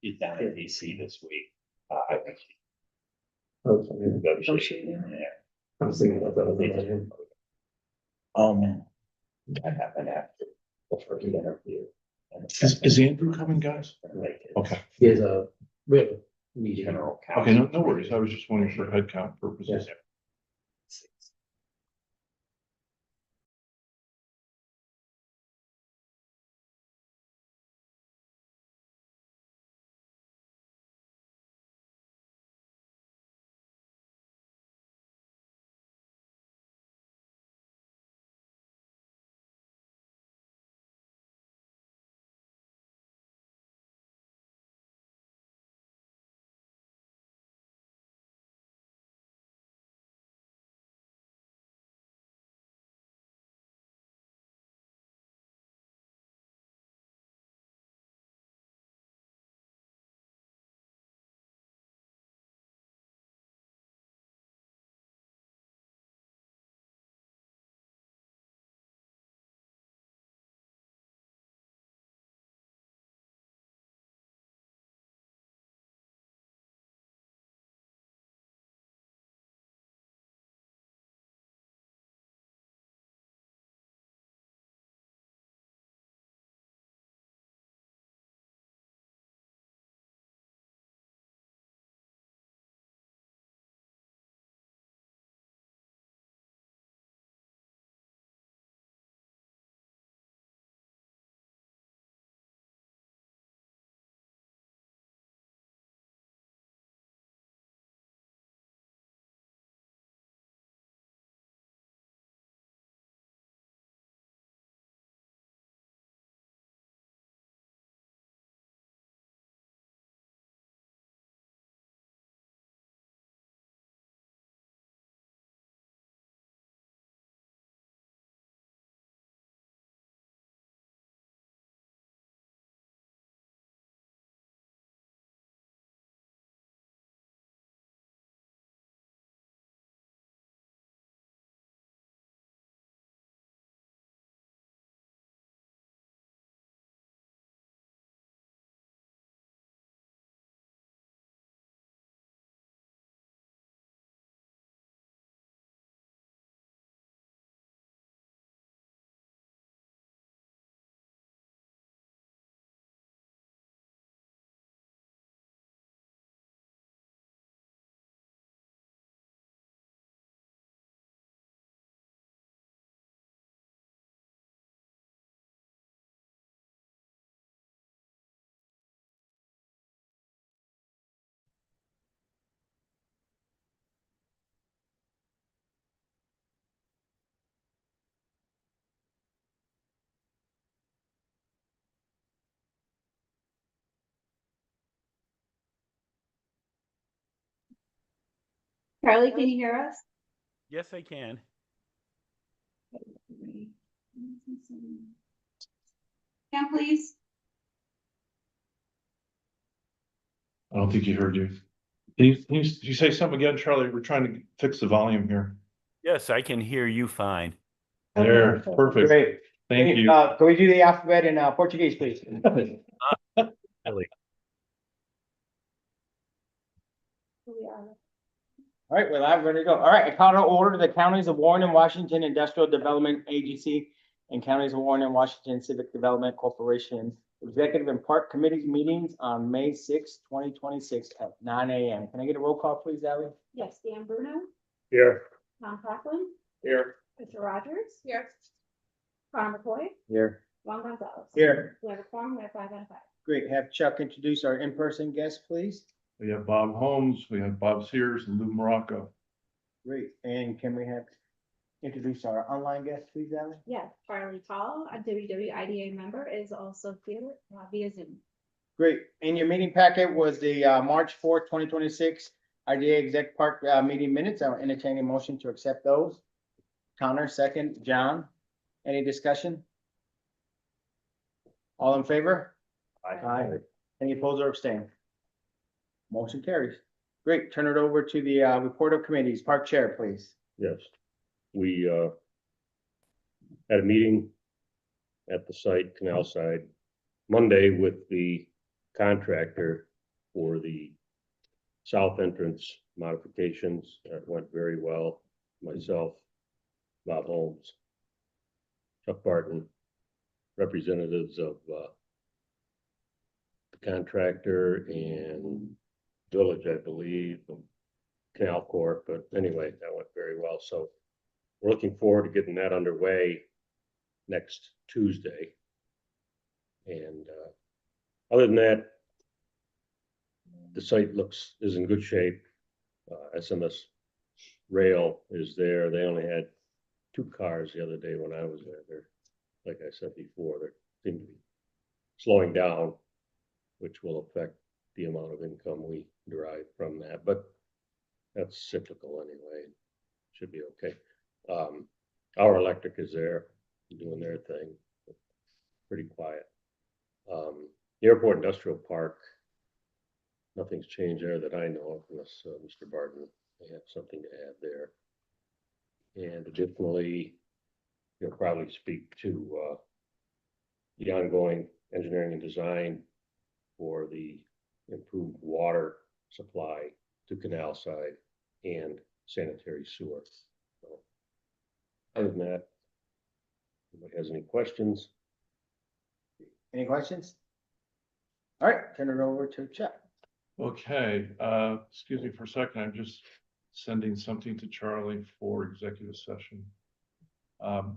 He's down in DC this week. I think Negotiating. yeah. I was thinking about that. That happened after the first interview. Is Andrew coming, guys? Okay, He has a, we have a meeting. General okay, counsel. no worries. I was just wondering for head count purposes. Charlie, can you hear us? Yes, I can. Can please? I don't think he heard you. Can you say something again, Charlie? We're trying to fix the volume here. Yes, I can hear you fine. There, perfect. Great. Thank you. Can we do the alphabet in Portuguese, please? Really? All right, well, I'm ready to go. All right, I call to order the Counties of Warren and Washington Industrial Development Agency and Counties of Warren and Washington Civic Development Corporation Executive and Park Committee meetings on May 6, 2026 at 9 a.m. Can I get a roll call, please, Ally? Yes, Dan Bruno, Here. Tom Coughlin, Here. Mr. Rogers. Here. Connor McCoy, Here. Juan Gonzalez. Here. We have a quorum, we have 5 out of 5. Great. Have Chuck introduce our in-person guests, please. We have Bob Holmes, we have Bob Sears and Lou Morocco. Great. And can we have introduce our online guests, please, Ally? Yeah, Charlie Tall, a WWIDA member, is also here via Zoom. Great. In your meeting packet was the March 4th, 2026 IDA Exec Park meeting minutes. I'll entertain a motion to accept those. Connor, second. John, any discussion? All in favor? Aye. Any opposed or abstain? Motion carries. Great. Turn it over to the report of committees. Park Chair, please. Yes, we had a meeting at the site, canal side, Monday with the contractor for the south entrance modifications. That went very well. Myself, Bob Holmes, Chuck Barton, representatives of the contractor and village, I believe, and Canal Corp. But anyway, that went very well. So we're looking forward to getting that underway next Tuesday. And other than that, the site is in good shape. SMS rail is there. They only had 2 cars the other day when I was there. They're, like I said before, they seem to be slowing down, which will affect the amount of income we derive from that. But that's cyclical anyway. Should be okay. Our electric is there doing their thing. Pretty quiet. The Airport Industrial Park, nothing's changed there that I know of, unless Mr. Barton may have something to add there. And additionally, he'll probably speak to the ongoing engineering and design for the improved water supply to Canal Side and sanitary sewer. So, other than that, anybody has any questions? Any questions? All right, turn it over to Chuck. Okay, excuse me for a second. I'm just sending something to Charlie for executive session.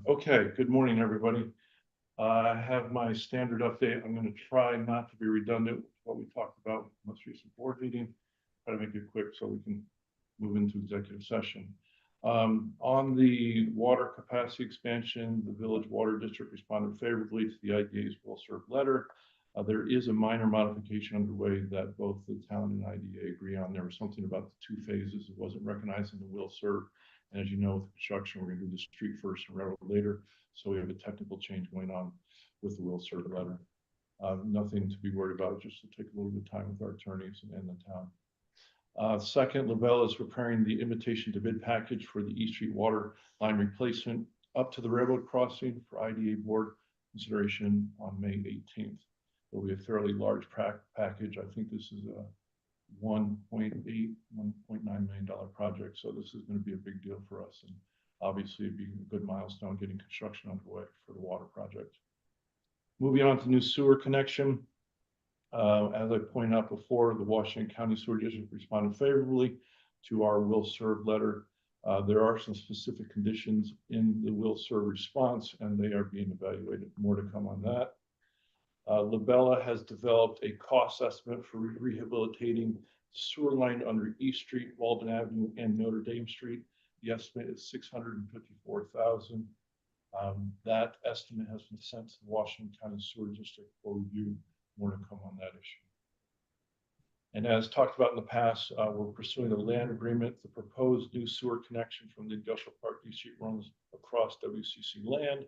Okay, good morning, everybody. I have my standard update. I'm going to try not to be redundant with what we talked about in the most recent board meeting. Try to make it quick so we can move into executive session. On the water capacity expansion, the Village Water District responded favorably to the IDA's will-serve letter. There is a minor modification underway that both the town and IDA agree on. There was something about the 2 phases. It wasn't recognized in the will-serve. And as you know, with construction, we're going to do the street first and railroad later. So we have a technical change going on with the will-serve letter. Nothing to be worried about, just to take a little bit of time with our attorneys and the town. Second, Lavelle is preparing the invitation to bid package for the East Street water line replacement up to the railroad crossing for IDA board consideration on May 18th. It'll be a fairly large package. I think this is a $1.9 million project. So this is going to be a big deal for us. And obviously it'd be a good milestone getting construction underway for the water project. Moving on to new sewer connection. As I pointed out before, the Washington County Sewer District responded favorably to our will-serve letter. There are some specific conditions in the will-serve response, and they are being evaluated. More to come on that. Labella has developed a cost estimate for rehabilitating the sewer line under East Street, Walden Avenue, and Notre Dame Street. The estimate is $654,000. That estimate has been sent to the Washington County Sewer District for review. More to come on that issue. And as talked about in the past, we're pursuing a land agreement. The proposed new sewer connection from the industrial park East Street runs across WCC land.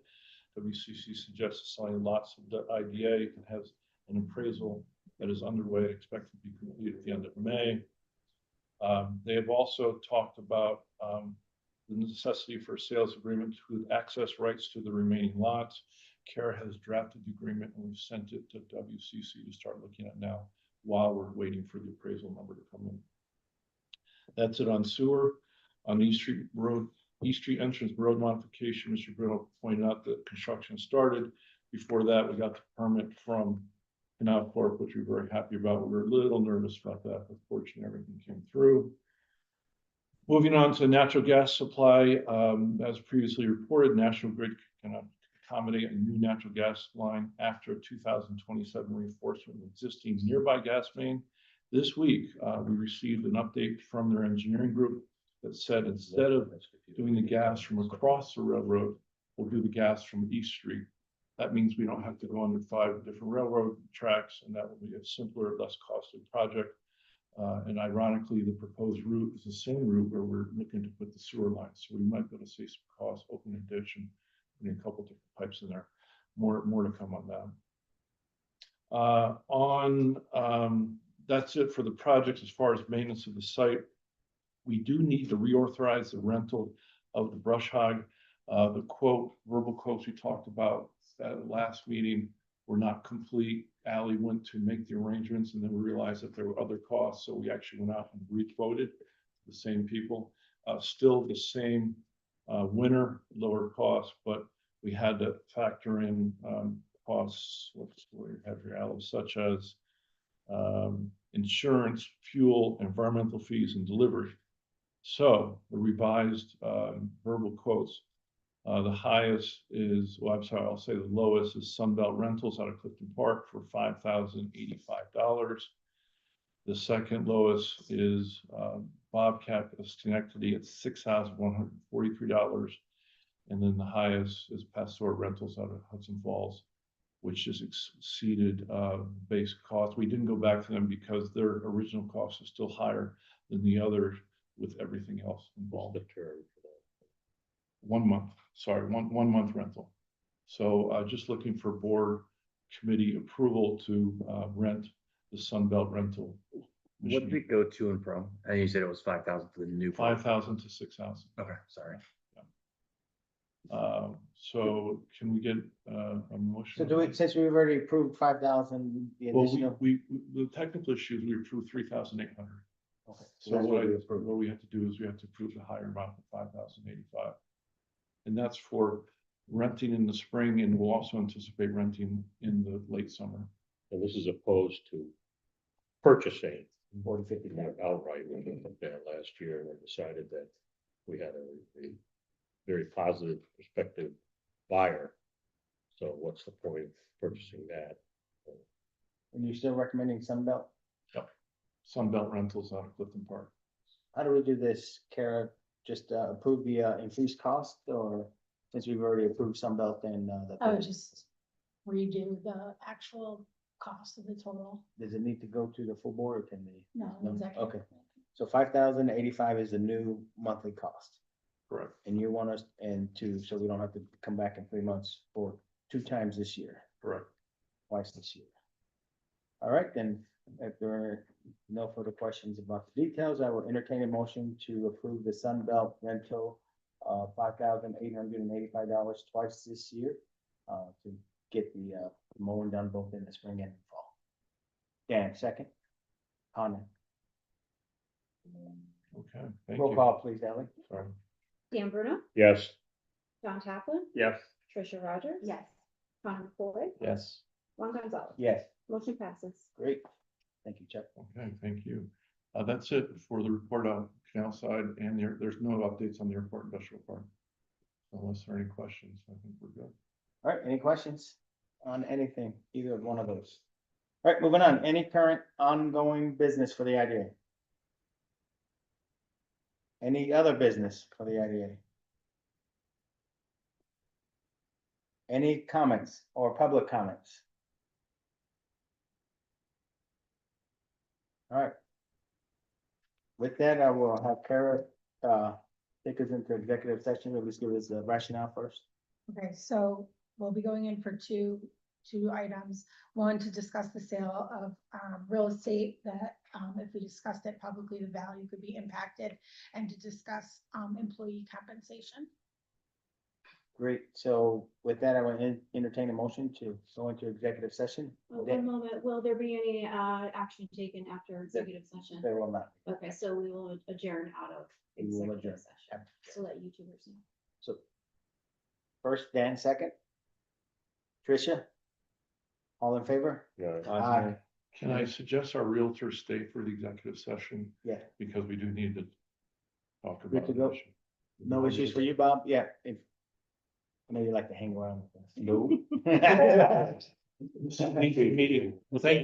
WCC suggests selling lots of the IDA and has an appraisal that is underway, expected to be complete at the end of May. They have also talked about the necessity for a sales agreement with access rights to the remaining lots. Kara has drafted the agreement and we've sent it to WCC to start looking at now while we're waiting for the appraisal number to come in. That's it on sewer. On East Street Road, East Street entrance road modification, Mr. Bruno pointed out that construction started. Before that, we got the permit from Canal Corp, which we're very happy about. We were a little nervous about that, but fortunately everything came through. Moving on to natural gas supply, as previously reported, National Grid can accommodate a new natural gas line after 2027 reinforcement of existing nearby gas main. This week, we received an update from their engineering group that said instead of doing the gas from across the railroad, we'll do the gas from East Street. That means we don't have to go under 5 different railroad tracks, and that will be a simpler, less costly project. And ironically, the proposed route is the same route where we're looking to put the sewer line. So we might be able to save some costs, open a ditch and putting a couple different pipes in there. More to come on that. That's it for the projects as far as maintenance of the site. We do need to reauthorize the rental of the brush hog. The verbal quotes we talked about at the last meeting were not complete. Ally went to make the arrangements and then we realized that there were other costs, so we actually went out and re-quoted the same people. Still the same winner, lower cost, but we had to factor in costs, what's what we have here, Ally, such as insurance, fuel, environmental fees, and delivery. So the revised verbal quotes, the highest is, well, I'm sorry, I'll say the lowest is Sunbelt Rentals out of Clifton Park for $5,085. The second lowest is Bobcat of Schenectady at $6,143. And then the highest is Pastor Rentals out of Hudson Falls, which has exceeded base cost. We didn't go back to them because their original cost is still higher than the others with everything else involved. The term for that. 1 month, sorry, one month rental. So just looking for board committee approval to rent the Sunbelt rental. What did it go to and from? And you said it was 5,000 for the new. 5,000 to 6,000. Okay, sorry. So can we get a motion? So do we, since we've already approved 5,000, the Well, additional. the technical issues, we approved 3,800. Okay, So that's what what we approved. we have to do is we have to approve the higher amount of 5,085. And that's for renting in the spring, and we'll also anticipate renting in the late summer. And this is opposed to purchasing 40, 50. outright. We looked at that last year and we decided that we had a very positive prospective buyer. So what's the point of purchasing that? And you're still recommending Sunbelt? Sunbelt Rentals out of Clifton Park. How do we do this, Kara? Just approve the increased cost, or since we've already approved Sunbelt, then I would just redo the actual cost of the total. does it need to go to the full board or can they? No, No, exactly. okay. So 5,085 is the new monthly cost. Correct. And you want us, so we don't have to come back in 3 months for 2 times this year, Correct. twice this year. All right, then, if there are no further questions about the details, I will entertain a motion to approve the Sunbelt rental, $5,885 twice this year, to get the mowing done both in the spring and fall. Dan, second. Connor. Okay, thank Roll you. call, please, Ellie. Sorry. Dan Bruno, Yes, John Taplin, Yes. Trisha Rogers. Yes. Connor McCoy, Yes. Juan Gonzalez. Yes, Motion passes. great. Thank you, Chuck. Okay, thank you. That's it for the report on canal side, and there's no updates on the airport industrial park. Unless there are any questions, I think we're good. All right, any questions on anything, either of one of those? All right, moving on. Any current ongoing business for the IDA? Any other business for the IDA? Any comments or public comments? All right. With that, I will have Kara take us into executive session. At least give us the rationale first. Okay, so we'll be going in for two items. One, to discuss the sale of real estate that if we discussed it publicly, the value could be impacted, and to discuss employee compensation. Great. So with that, I will entertain a motion to go into executive session. One moment, will there be any action taken after executive session? There will not. Okay, so we will adjourn out of We will executive adjourn. session, so let YouTubers know. So first, Dan, second. Tricia? All in favor? no, Aye. Can I suggest our realtors stay for the executive session? Yeah. Because we do need to talk Good about. to the go. issue. No issues for you, Bob? Yeah, if, I know you like to hang around with us. No. Meeting. Well, thank